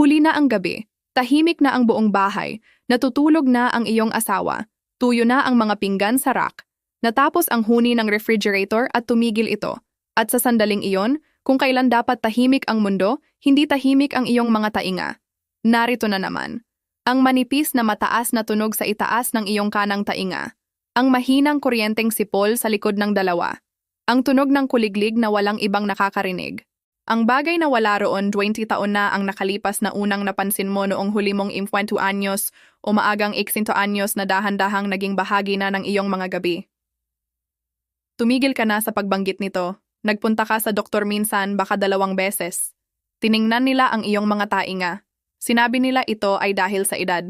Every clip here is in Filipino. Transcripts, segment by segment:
Huli na ang gabi, tahimik na ang buong bahay, natutulog na ang iyong asawa, tuyo na ang mga pinggan sa rack, natapos ang huni ng refrigerator at tumigil ito. At sa sandaling iyon, kung kailan dapat tahimik ang mundo, hindi tahimik ang iyong mga tainga. Narito na naman. Ang manipis na mataas na tunog sa itaas ng iyong kanang tainga. Ang mahinang kuryenteng sipol sa likod ng dalawa. Ang tunog ng kuliglig na walang ibang nakakarinig. Ang bagay na wala roon 20 taon na ang nakalipas na unang napansin mo noong huli mong 50 anyos o maagang 60 anyos na dahan-dahang naging bahagi na ng iyong mga gabi. Tumigil ka na sa pagbanggit nito. Nagpunta ka sa doktor minsan, baka 2 beses. Tiningnan nila ang iyong mga tainga. Sinabi nila ito ay dahil sa edad.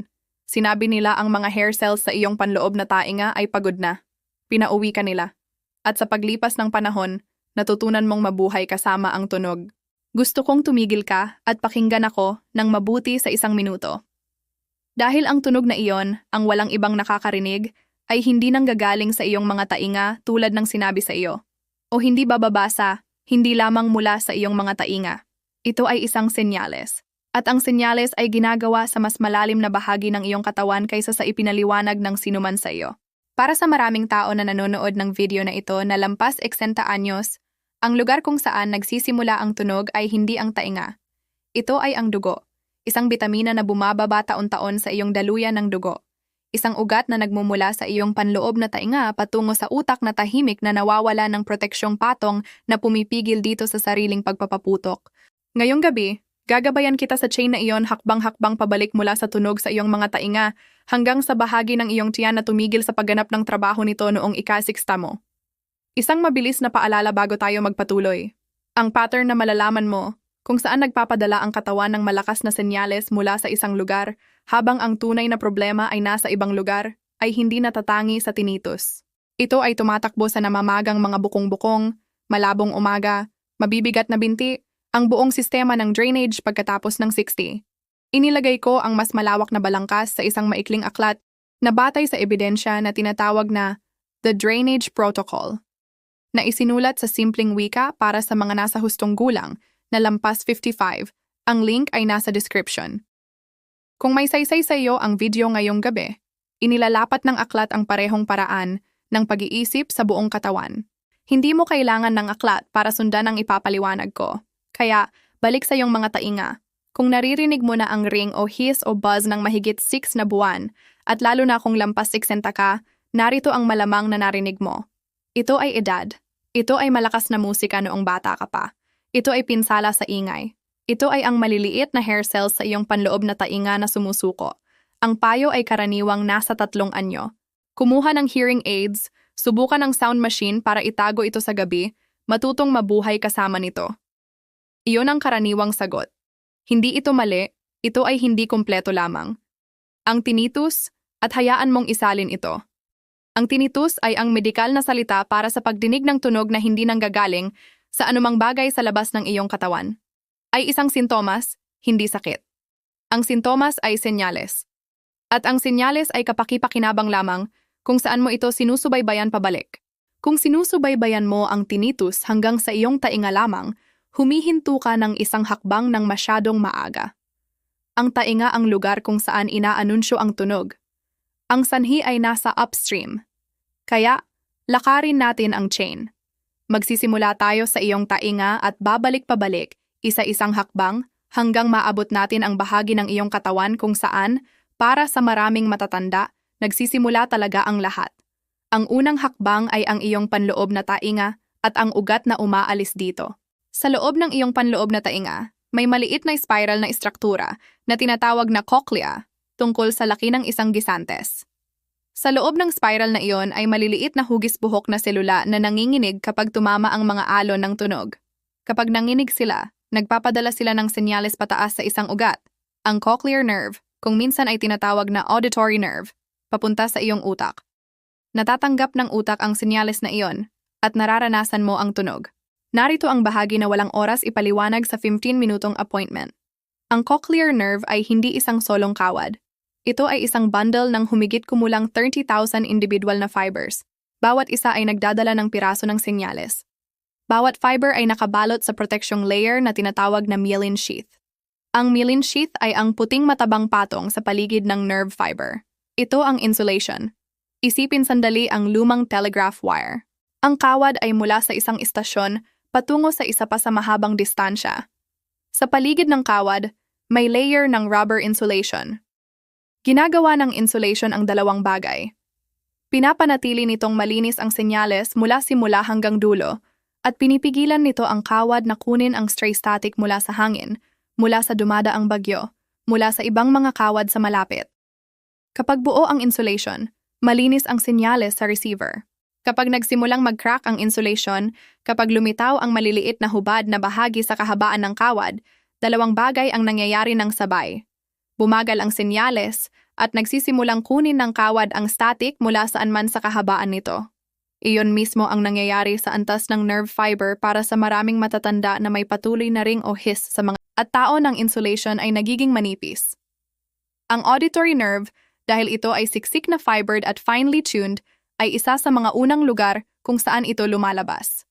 Sinabi nila ang mga hair cells sa iyong panloob na tainga ay pagod na. Pinauwi ka nila. At sa paglipas ng panahon, natutunan mong mabuhay kasama ang tunog. Gusto kong tumigil ka at pakinggan ako ng mabuti sa 1 minuto. Dahil ang tunog na iyon, ang walang ibang nakakarinig, ay hindi nanggagaling sa iyong mga tainga tulad ng sinabi sa iyo. O hindi bababasa, hindi lamang mula sa iyong mga tainga. Ito ay isang senyales. At ang senyales ay ginagawa sa mas malalim na bahagi ng iyong katawan kaysa sa ipinaliwanag ng sinuman sa iyo. Para sa maraming tao na nanonood ng video na ito na lampas 60 anyos, ang lugar kung saan nagsisimula ang tunog ay hindi ang tainga. Ito ay ang dugo, isang bitamina na bumababa taon-taon sa iyong daluyan ng dugo. Isang ugat na nagmumula sa iyong panloob na tainga patungo sa utak na tahimik na nawawala ng proteksyong patong na pumipigil dito sa sariling pagpapaputok. Ngayong gabi, gagabayan kita sa chain na iyon hakbang-hakbang pabalik mula sa tunog sa iyong mga tainga hanggang sa bahagi ng iyong tiyan na tumigil sa pagganap ng trabaho nito noong ika-60 mo. Isang mabilis na paalala bago tayo magpatuloy. Ang pattern na malalaman mo kung saan nagpapadala ang katawan ng malakas na senyales mula sa isang lugar habang ang tunay na problema ay nasa ibang lugar ay hindi natatangi sa tinnitus. Ito ay tumatakbo sa namamagang mga bukong-bukong, malabong umaga, mabibigat na binti, ang buong sistema ng drainage pagkatapos ng 60. Inilagay ko ang mas malawak na balangkas sa isang maikling aklat na batay sa ebidensya na tinatawag na The Drainage Protocol, na isinulat sa simpleng wika para sa mga nasa hustong gulang na lampas 55. Ang link ay nasa description. Kung may saysay sa iyo ang video ngayong gabi, inilalapat ng aklat ang parehong paraan ng pag-iisip sa buong katawan. Hindi mo kailangan ng aklat para sundan ang ipapaliwanag ko. Kaya, balik sa iyong mga tainga. Kung naririnig mo na ang ring o hiss o buzz ng mahigit 6 na buwan, at lalo na kung lampas 60 ka, narito ang malamang na narinig mo. Ito ay edad. Ito ay malakas na musika noong bata ka pa. Ito ay pinsala sa ingay. Ito ay ang maliliit na hair cells sa iyong panloob na tainga na sumusuko. Ang payo ay karaniwang nasa 3 anyo. Kumuha ng hearing aids, subukan ang sound machine para itago ito sa gabi, matutong mabuhay kasama nito. Iyon ang karaniwang sagot. Hindi ito mali, ito ay hindi kumpleto lamang. Ang tinnitus, at hayaan mong isalin ito. Ang tinnitus ay ang medikal na salita para sa pagdinig ng tunog na hindi nanggagaling sa anumang bagay sa labas ng iyong katawan. Ay isang sintomas, hindi sakit. Ang sintomas ay senyales. At ang senyales ay kapaki-pakinabang lamang kung saan mo ito sinusubaybayan pabalik. Kung sinusubaybayan mo ang tinnitus hanggang sa iyong tainga lamang, humihinto ka ng isang hakbang ng masyadong maaga. Ang tainga ang lugar kung saan inaanunsyo ang tunog. Ang sanhi ay nasa upstream. Kaya, lakarin natin ang chain. Magsisimula tayo sa iyong tainga at babalik pabalik, isa-isang hakbang, hanggang maabot natin ang bahagi ng iyong katawan kung saan, para sa maraming matatanda, nagsisimula talaga ang lahat. Ang unang hakbang ay ang iyong panloob na tainga at ang ugat na umaalis dito. Sa loob ng iyong panloob na tainga, may maliit na spiral na istruktura na tinatawag na cochlea tungkol sa laki ng isang gisantes. Sa loob ng spiral na iyon ay maliliit na hugis buhok na selula na nanginginig kapag tumama ang mga alon ng tunog. Kapag nanginig sila, nagpapadala sila ng senyales pataas sa isang ugat, ang cochlear nerve, kung minsan ay tinatawag na auditory nerve, papunta sa iyong utak. Natatanggap ng utak ang senyales na iyon at nararanasan mo ang tunog. Narito ang bahagi na walang oras ipaliwanag sa 15-minutong appointment. Ang cochlear nerve ay hindi isang solong kawad. Ito ay isang bundle ng humigit kumulang 30,000 individual na fibers. Bawat isa ay nagdadala ng piraso ng senyales. Bawat fiber ay nakabalot sa proteksyong layer na tinatawag na myelin sheath. Ang myelin sheath ay ang puting matabang patong sa paligid ng nerve fiber. Ito ang insulation. Isipin sandali ang lumang telegraph wire. Ang kawad ay mula sa isang istasyon patungo sa isa pa sa mahabang distansya. Sa paligid ng kawad, may layer ng rubber insulation. Ginagawa ng insulation ang dalawang bagay. Pinapanatili nitong malinis ang senyales mula simula hanggang dulo at pinipigilan nito ang kawad na kunin ang stray static mula sa hangin, mula sa dumadaang bagyo, mula sa ibang mga kawad sa malapit. Kapag buo ang insulation, malinis ang senyales sa receiver. Kapag nagsimulang mag-crack ang insulation, kapag lumitaw ang maliliit na hubad na bahagi sa kahabaan ng kawad, dalawang bagay ang nangyayari ng sabay. Bumagal ang senyales at nagsisimulang kunin ng kawad ang static mula saan man sa kahabaan nito. Iyon mismo ang nangyayari sa antas ng nerve fiber para sa maraming matatanda na may patuloy na ring o hiss sa mga at tao ng insulation ay nagiging manipis. Ang auditory nerve, dahil ito ay siksik na fibered at finely tuned, ay isa sa mga unang lugar kung saan ito lumalabas.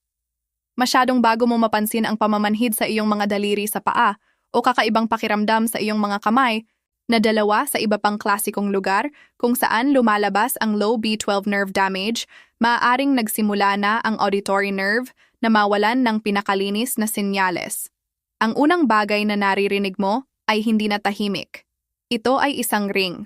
Masyadong bago mo mapansin ang pamamanhid sa iyong mga daliri sa paa o kakaibang pakiramdam sa iyong mga kamay na dalawa sa iba pang klasikong lugar kung saan lumalabas ang low B12 nerve damage, maaaring nagsimula na ang auditory nerve na mawalan ng pinakalinis na senyales. Ang unang bagay na naririnig mo ay hindi na tahimik. Ito ay isang ring.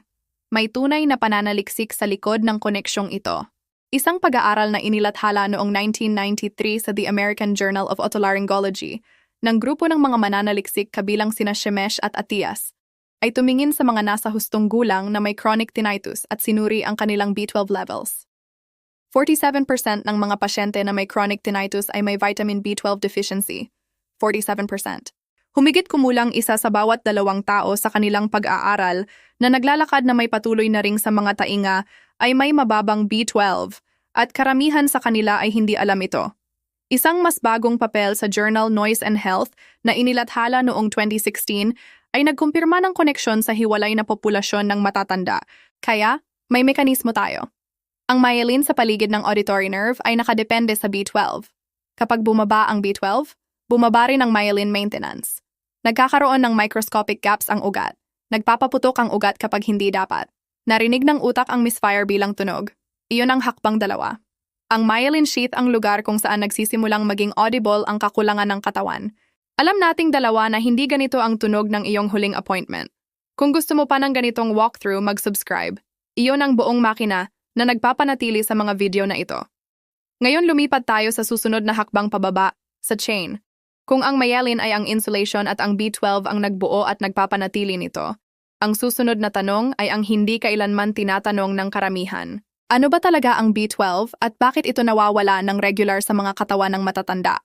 May tunay na pananaliksik sa likod ng koneksyong ito. Isang pag-aaral na inilathala noong 1993 sa The American Journal of Otolaryngology ng grupo ng mga mananaliksik kabilang sina Shemesh at Atias ay tumingin sa mga nasa hustong gulang na may chronic tinnitus at sinuri ang kanilang B12 levels. 47% ng mga pasyente na may chronic tinnitus ay may vitamin B12 deficiency. 47%. Humigit kumulang isa sa bawat dalawang tao sa kanilang pag-aaral na naglalakad na may patuloy na ring sa mga tainga ay may mababang B12 at karamihan sa kanila ay hindi alam ito. Isang mas bagong papel sa journal Noise and Health na inilathala noong 2016 ay nagkumpirma ng koneksyon sa hiwalay na populasyon ng matatanda. Kaya, may mekanismo tayo. Ang myelin sa paligid ng auditory nerve ay nakadepende sa B12. Kapag bumaba ang B12, bumaba rin ang myelin maintenance. Nagkakaroon ng microscopic gaps ang ugat. Nagpapaputok ang ugat kapag hindi dapat. Narinig ng utak ang misfire bilang tunog. Iyon ang hakbang dalawa. Ang myelin sheath ang lugar kung saan nagsisimulang maging audible ang kakulangan ng katawan. Alam nating dalawa na hindi ganito ang tunog ng iyong huling appointment. Kung gusto mo pa ng ganitong walkthrough, mag-subscribe. Iyon ang buong makina na nagpapanatili sa mga video na ito. Ngayon lumipat tayo sa susunod na hakbang pababa, sa chain. Kung ang myelin ay ang insulation at ang B12 ang nagbuo at nagpapanatili nito, ang susunod na tanong ay ang hindi kailanman tinatanong ng karamihan. Ano ba talaga ang B12 at bakit ito nawawala ng regular sa mga katawan ng matatanda?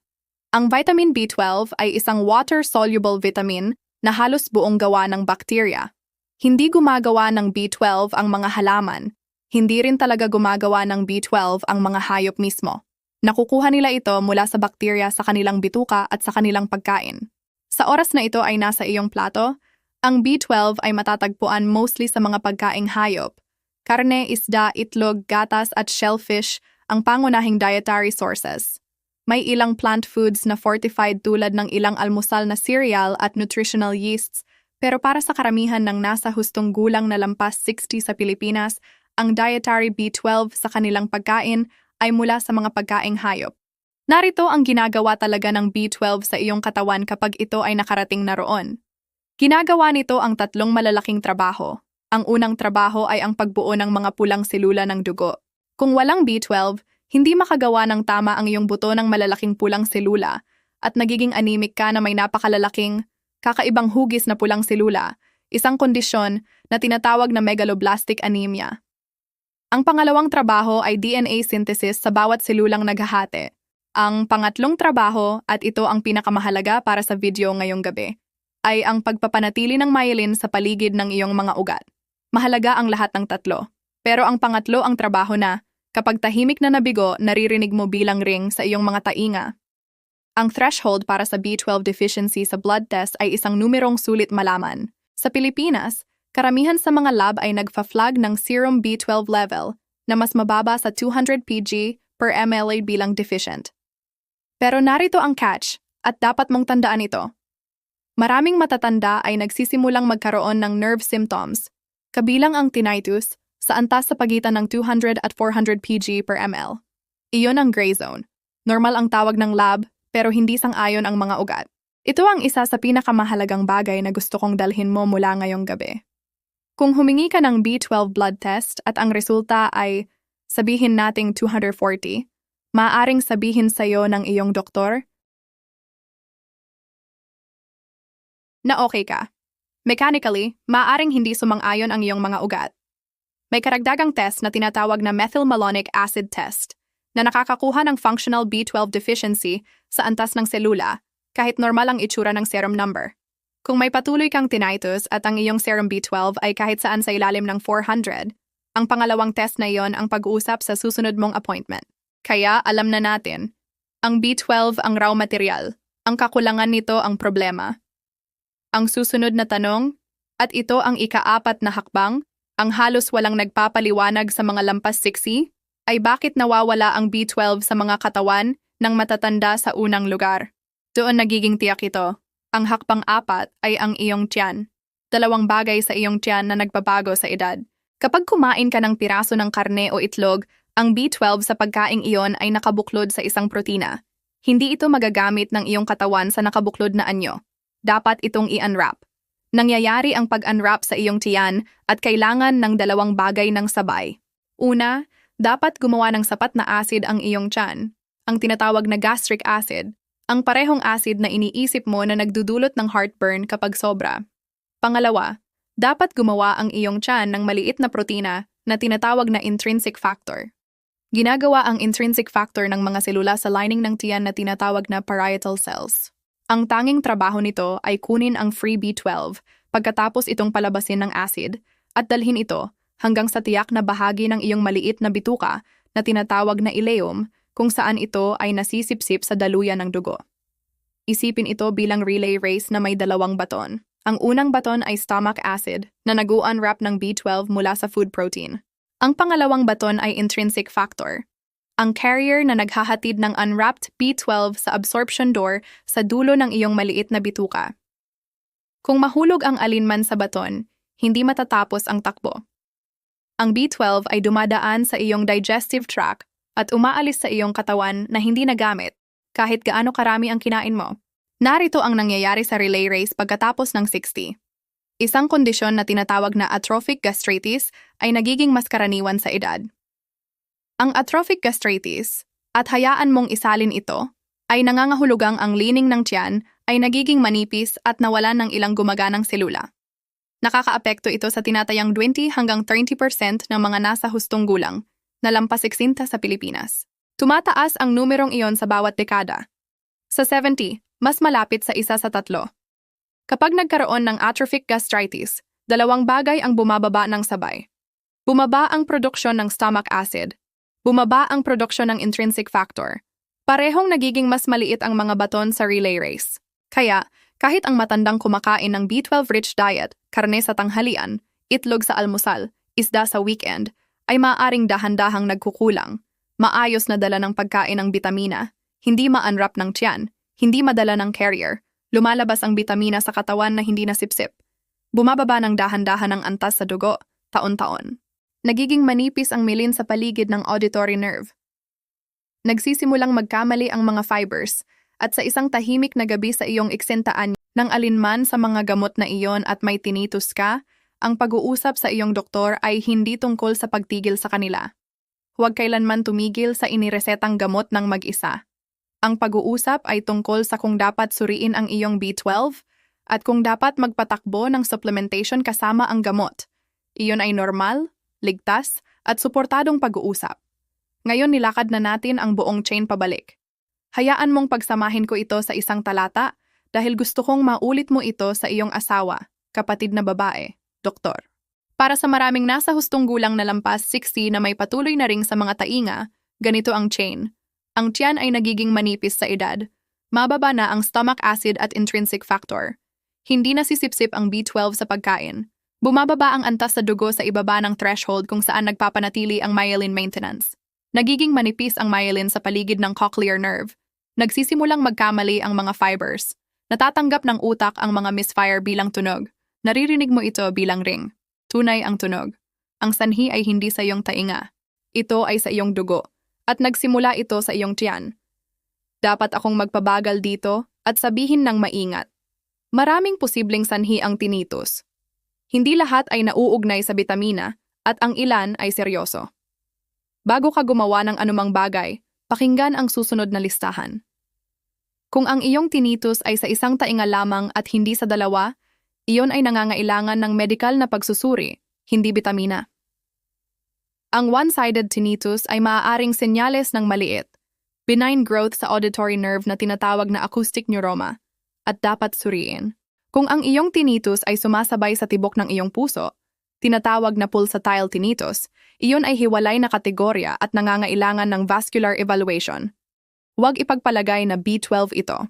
Ang vitamin B12 ay isang water-soluble vitamin na halos buong gawa ng bakterya. Hindi gumagawa ng B12 ang mga halaman. Hindi rin talaga gumagawa ng B12 ang mga hayop mismo. Nakukuha nila ito mula sa bakterya sa kanilang bituka at sa kanilang pagkain. Sa oras na ito ay nasa iyong plato, ang B12 ay matatagpuan mostly sa mga pagkaing hayop. Karne, isda, itlog, gatas at shellfish ang pangunahing dietary sources. May ilang plant foods na fortified tulad ng ilang almusal na cereal at nutritional yeasts, pero para sa karamihan ng nasa hustong gulang na lampas 60 sa Pilipinas, ang dietary B12 sa kanilang pagkain ay mula sa mga pagkaing hayop. Narito ang ginagawa talaga ng B12 sa iyong katawan kapag ito ay nakarating na roon. Ginagawa nito ang tatlong malalaking trabaho. Ang unang trabaho ay ang pagbuo ng mga pulang selula ng dugo. Kung walang B12, hindi makagawa ng tama ang iyong buto ng malalaking pulang selula at nagiging anemic ka na may napakalalaking, kakaibang hugis na pulang selula, isang kondisyon na tinatawag na megaloblastic anemia. Ang pangalawang trabaho ay DNA synthesis sa bawat selulang naghahati. Ang pangatlong trabaho, at ito ang pinakamahalaga para sa video ngayong gabi, ay ang pagpapanatili ng myelin sa paligid ng iyong mga ugat. Mahalaga ang lahat ng tatlo. Pero ang pangatlo ang trabaho na, kapag tahimik na nabigo, naririnig mo bilang ring sa iyong mga tainga. Ang threshold para sa B12 deficiency sa blood test ay isang numerong sulit malaman. Sa Pilipinas, karamihan sa mga lab ay nagfa-flag ng serum B12 level na mas mababa sa 200 pg per ml bilang deficient. Pero narito ang catch, at dapat mong tandaan ito. Maraming matatanda ay nagsisimulang magkaroon ng nerve symptoms, kabilang ang tinnitus, sa antas sa pagitan ng 200 at 400 pg per ml. Iyon ang gray zone. Normal ang tawag ng lab, pero hindi sang-ayon ang mga ugat. Ito ang isa sa pinakamahalagang bagay na gusto kong dalhin mo mula ngayong gabi. Kung humingi ka ng B12 blood test at ang resulta ay sabihin nating 240, maaaring sabihin sa'yo ng iyong doktor na okay ka. Mechanically, maaaring hindi sumang-ayon ang iyong mga ugat. May karagdagang test na tinatawag na methylmalonic acid test na nakakakuha ng functional B12 deficiency sa antas ng selula kahit normal ang itsura ng serum number. Kung may patuloy kang tinnitus at ang iyong serum B12 ay kahit saan sa ilalim ng 400, ang pangalawang test na iyon ang pag-uusap sa susunod mong appointment. Kaya alam na natin, ang B12 ang raw material, ang kakulangan nito ang problema. Ang susunod na tanong, at ito ang ika-4 na hakbang, ang halos walang nagpapaliwanag sa mga lampas 60, ay bakit nawawala ang B12 sa mga katawan ng matatanda sa unang lugar. Doon nagiging tiyak ito. Ang hakbang 4 ay ang iyong tiyan. 2 bagay sa iyong tiyan na nagbabago sa edad. Kapag kumain ka ng piraso ng karne o itlog, ang B12 sa pagkaing iyon ay nakabuklod sa isang protina. Hindi ito magagamit ng iyong katawan sa nakabuklod na anyo. Dapat itong i-unwrap. Nangyayari ang pag-unwrap sa iyong tiyan at kailangan ng 2 bagay ng sabay. Una, dapat gumawa ng sapat na acid ang iyong tiyan, ang tinatawag na gastric acid, ang parehong acid na iniisip mo na nagdudulot ng heartburn kapag sobra. Pangalawa, dapat gumawa ang iyong tiyan ng maliit na protina na tinatawag na intrinsic factor. Ginagawa ang intrinsic factor ng mga selula sa lining ng tiyan na tinatawag na parietal cells. Ang tanging trabaho nito ay kunin ang free B12 pagkatapos itong palabasin ng acid at dalhin ito hanggang sa tiyak na bahagi ng iyong maliit na bituka na tinatawag na ileum kung saan ito ay nasisipsip sa daluyan ng dugo. Isipin ito bilang relay race na may 2 baton. Ang unang baton ay stomach acid na nag-unwrap ng B12 mula sa food protein. Ang pangalawang baton ay intrinsic factor, ang carrier na naghahatid ng unwrapped B12 sa absorption door sa dulo ng iyong maliit na bituka. Kung mahulog ang alinman sa baton, hindi matatapos ang takbo. Ang B12 ay dumadaan sa iyong digestive tract at umaalis sa iyong katawan na hindi nagamit kahit gaano karami ang kinain mo. Narito ang nangyayari sa relay race pagkatapos ng 60. Isang kondisyon na tinatawag na atrophic gastritis ay nagiging mas karaniwan sa edad. Ang atrophic gastritis, at hayaan mong isalin ito, ay nangangahulugang ang lining ng tiyan ay nagiging manipis at nawalan ng ilang gumaganang selula. Nakakaapekto ito sa tinatayang 20 hanggang 30% ng mga nasa hustong gulang na lampas 60 sa Pilipinas. Tumataas ang numerong iyon sa bawat dekada. Sa 70, mas malapit sa 1 sa 3. Kapag nagkaroon ng atrophic gastritis, 2 bagay ang bumababa ng sabay. Bumaba ang produksyon ng stomach acid. Bumaba ang produksyon ng intrinsic factor. Parehong nagiging mas maliit ang mga baton sa relay race. Kaya, kahit ang matandang kumakain ng B12-rich diet, karne sa tanghalian, itlog sa almusal, isda sa weekend, ay maaaring dahan-dahang nagkukulang. Maayos na dala ng pagkain ng bitamina, hindi ma-unwrap ng tiyan, hindi madala ng carrier, lumalabas ang bitamina sa katawan na hindi nasipsip. Bumababa ng dahan-dahan ang antas sa dugo, taon-taon. Nagiging manipis ang milin sa paligid ng auditory nerve. Nagsisimulang magkamali ang mga fibers at sa isang tahimik na gabi sa iyong iksentaan ng alinman sa mga gamot na iyon at may tinnitus ka, ang pag-uusap sa iyong doktor ay hindi tungkol sa pagtigil sa kanila. Huwag kailanman tumigil sa iniresetang gamot ng mag-isa. Ang pag-uusap ay tungkol sa kung dapat suriin ang iyong B12 at kung dapat magpatakbo ng supplementation kasama ang gamot. Iyon ay normal, ligtas, at suportadong pag-uusap. Ngayon nilakad na natin ang buong chain pabalik. Hayaan mong pagsamahin ko ito sa isang talata dahil gusto kong maulit mo ito sa iyong asawa, kapatid na babae, doktor. Para sa maraming nasa hustong gulang na lampas 60 na may patuloy na ring sa mga tainga, ganito ang chain. Ang tiyan ay nagiging manipis sa edad. Mababa na ang stomach acid at intrinsic factor. Hindi nasisipsip ang B12 sa pagkain. Bumababa ang antas sa dugo sa ibaba ng threshold kung saan nagpapanatili ang myelin maintenance. Nagiging manipis ang myelin sa paligid ng cochlear nerve. Nagsisimulang magkamali ang mga fibers. Natatanggap ng utak ang mga misfire bilang tunog. Naririnig mo ito bilang ring. Tunay ang tunog. Ang sanhi ay hindi sa iyong tainga. Ito ay sa iyong dugo. At nagsimula ito sa iyong tiyan. Dapat akong magpabagal dito at sabihin ng maingat. Maraming posibleng sanhi ang tinnitus. Hindi lahat ay nauugnay sa bitamina at ang ilan ay seryoso. Bago ka gumawa ng anumang bagay, pakinggan ang susunod na listahan. Kung ang iyong tinnitus ay sa isang tainga lamang at hindi sa dalawa, iyon ay nangangailangan ng medikal na pagsusuri, hindi bitamina. Ang one-sided tinnitus ay maaaring senyales ng maliit, benign growth sa auditory nerve na tinatawag na acoustic neuroma, at dapat suriin. Kung ang iyong tinnitus ay sumasabay sa tibok ng iyong puso, tinatawag na pulsatile tinnitus, iyon ay hiwalay na kategorya at nangangailangan ng vascular evaluation. Huwag ipagpalagay na B12 ito.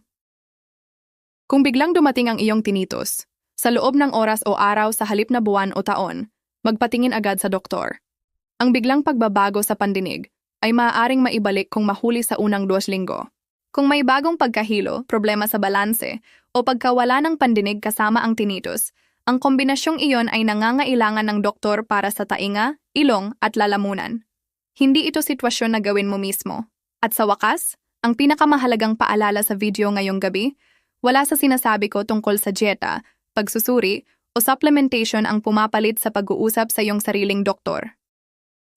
Kung biglang dumating ang iyong tinnitus, sa loob ng oras o araw sa halip na buwan o taon, magpatingin agad sa doktor. Ang biglang pagbabago sa pandinig ay maaaring maibalik kung mahuli sa unang 2 linggo. Kung may bagong pagkahilo, problema sa balanse, o pagkawala ng pandinig kasama ang tinnitus, ang kombinasyong iyon ay nangangailangan ng doktor para sa tainga, ilong at lalamunan. Hindi ito sitwasyon na gawin mo mismo. At sa wakas, ang pinakamahalagang paalala sa video ngayong gabi, wala sa sinasabi ko tungkol sa dieta, pagsusuri, o supplementation ang pumapalit sa pag-uusap sa iyong sariling doktor.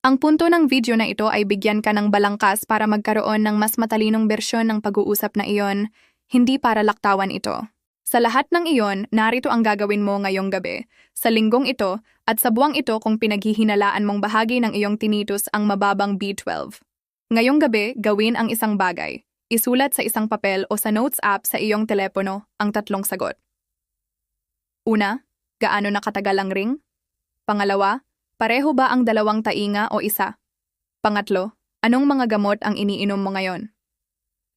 Ang punto ng video na ito ay bigyan ka ng balangkas para magkaroon ng mas matalinong bersyon ng pag-uusap na iyon, hindi para laktawan ito. Sa lahat ng iyon, narito ang gagawin mo ngayong gabi, sa linggong ito, at sa buwang ito kung pinaghihinalaan mong bahagi ng iyong tinnitus ang mababang B12. Ngayong gabi, gawin ang isang bagay. Isulat sa isang papel o sa notes app sa iyong telepono ang 3 sagot. Una, gaano nakatagal ang ring? Pangalawa, pareho ba ang 2 tainga o isa? Pangatlo, anong mga gamot ang iniinom mo ngayon?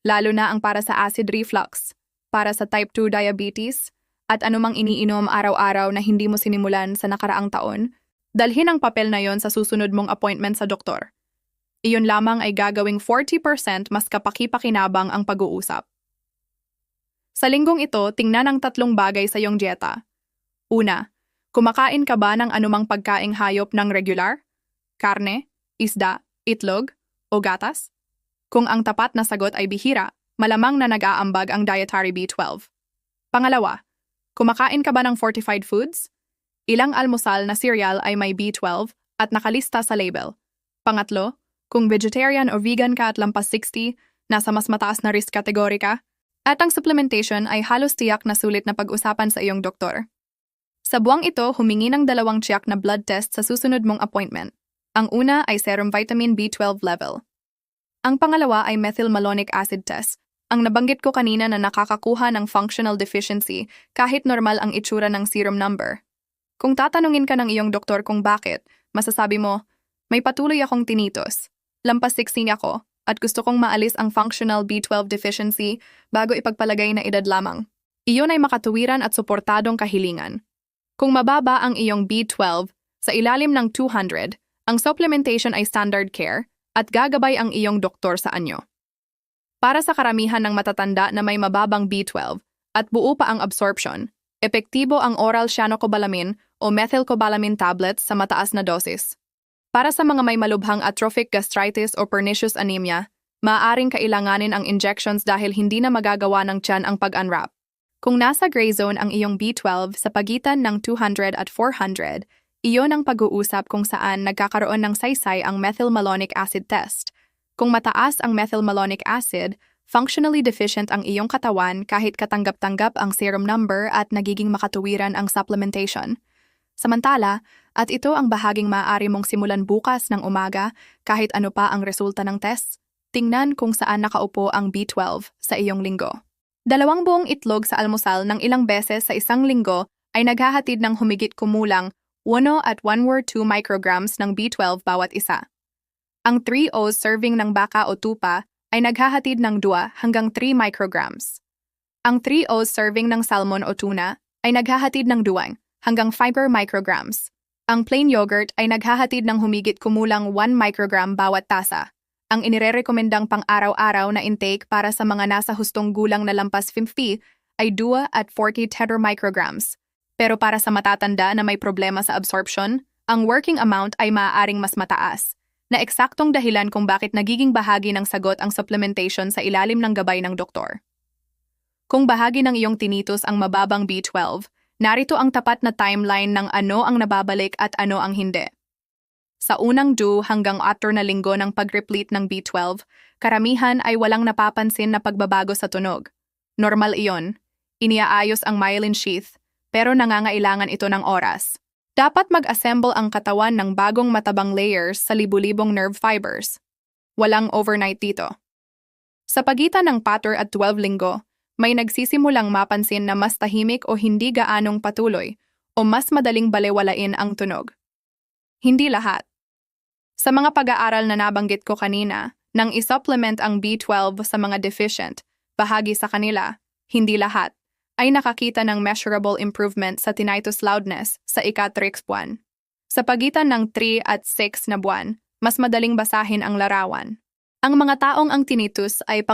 Lalo na ang para sa acid reflux, para sa type 2 diabetes, at anumang iniinom araw-araw na hindi mo sinimulan sa nakaraang taon, dalhin ang papel na yon sa susunod mong appointment sa doktor. Iyon lamang ay gagawing 40% mas kapaki-pakinabang ang pag-uusap. Sa linggong ito, tingnan ang 3 bagay sa iyong dieta. Una, kumakain ka ba ng anumang pagkaing hayop ng regular? Karne, isda, itlog, o gatas? Kung ang tapat na sagot ay bihira, malamang na nag-aambag ang dietary B12. Pangalawa, kumakain ka ba ng fortified foods? Ilang almusal na cereal ay may B12 at nakalista sa label. Pangatlo, kung vegetarian o vegan ka at lampas 60, nasa mas mataas na risk category ka, at ang supplementation ay halos tiyak na sulit na pag-usapan sa iyong doktor. Sa buwang ito, humingi ng 2 tiyak na blood test sa susunod mong appointment. Ang una ay serum vitamin B12 level. Ang pangalawa ay methylmalonic acid test. Ang nabanggit ko kanina na nakakakuha ng functional deficiency kahit normal ang itsura ng serum number. Kung tatanungin ka ng iyong doktor kung bakit, masasabi mo, may patuloy akong tinnitus. Lampas 16 ako, at gusto kong maalis ang functional B12 deficiency bago ipagpalagay na edad lamang. Iyon ay makatuwiran at suportadong kahilingan. Kung mababa ang iyong B12 sa ilalim ng 200, ang supplementation ay standard care at gagabay ang iyong doktor sa anyo. Para sa karamihan ng matatanda na may mababang B12 at buo pa ang absorption, epektibo ang oral cyanocobalamin o methylcobalamin tablets sa mataas na dosis. Para sa mga may malubhang atrophic gastritis o pernicious anemia, maaaring kailanganin ang injections dahil hindi na magagawa ng tiyan ang pag-unwrap. Kung nasa gray zone ang iyong B12 sa pagitan ng 200 at 400, iyon ang pag-uusap kung saan nagkakaroon ng saysay ang methylmalonic acid test. Kung mataas ang methylmalonic acid, functionally deficient ang iyong katawan kahit katanggap-tanggap ang serum number at nagiging makatuwiran ang supplementation. Samantala, at ito ang bahaging maaari mong simulan bukas ng umaga kahit ano pa ang resulta ng test, tingnan kung saan nakaupo ang B12 sa iyong linggo. 2 buong itlog sa almusal ng ilang beses sa isang linggo ay naghahatid ng humigit kumulang 1 at 1/2 micrograms ng B12 bawat isa. Ang 3 O's serving ng baka o tupa ay naghahatid ng 2 hanggang 3 micrograms. Ang 3 O's serving ng salmon o tuna ay naghahatid ng 2 hanggang 5 micrograms. Ang plain yogurt ay naghahatid ng humigit kumulang 1 microgram bawat tasa. Ang inirerekomendang pang-araw-araw na intake para sa mga nasa hustong gulang na lampas 50 ay 2 at 40 tetramicrograms. Pero para sa matatanda na may problema sa absorption, ang working amount ay maaaring mas mataas, na eksaktong dahilan kung bakit nagiging bahagi ng sagot ang supplementation sa ilalim ng gabay ng doktor. Kung bahagi ng iyong tinnitus ang mababang B12, narito ang tapat na timeline ng ano ang nababalik at ano ang hindi. Sa unang 2 hanggang 4 na linggo ng pag-replete ng B12, karamihan ay walang napapansin na pagbabago sa tunog. Normal iyon. Iniaayos ang myelin sheath, pero nangangailangan ito ng oras. Dapat mag-assemble ang katawan ng bagong matabang layers sa libu-libong nerve fibers. Walang overnight dito. Sa pagitan ng 4 at 12 linggo, may nagsisimulang mapansin na mas tahimik o hindi gaanong patuloy o mas madaling balewalain ang tunog. Hindi lahat. Sa mga pag-aaral na nabanggit ko kanina, nang isupplement ang B12 sa mga deficient, bahagi sa kanila, hindi lahat, ay nakakita ng measurable improvement sa tinnitus loudness sa ika-3 buwan. Sa pagitan ng 3 at 6 na buwan, mas madaling basahin ang larawan. Ang mga taong ang tinnitus ay